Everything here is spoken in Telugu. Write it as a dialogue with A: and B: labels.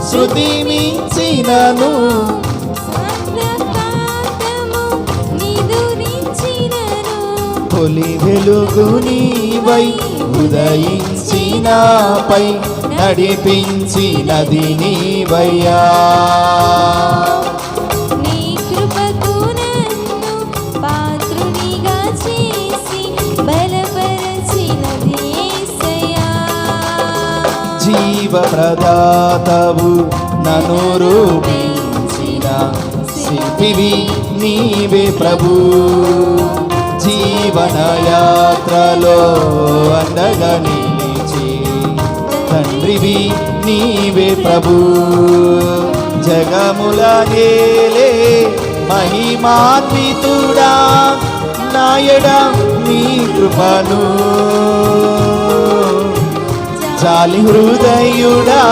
A: శృతి మించినను తొలి వెలుగు నీవై ఉదయించినాపై నడిపించినది నీవయ్యా.
B: నీ కృపకు నన్ను పాత్రునిగా చేసి బలపరచినది యేసయ్యా.
A: జీవప్రదాతవు నన్ను రూపించిన శిల్పివి నీవే ప్రభు. జీవన యాత్రలో అండగా నిలిచి తండ్రివి నీవే ప్రభు. జగముల నేలే మహిమాన్వితుడా నాయడ నీ కృపను
B: జాలి హృదయుడా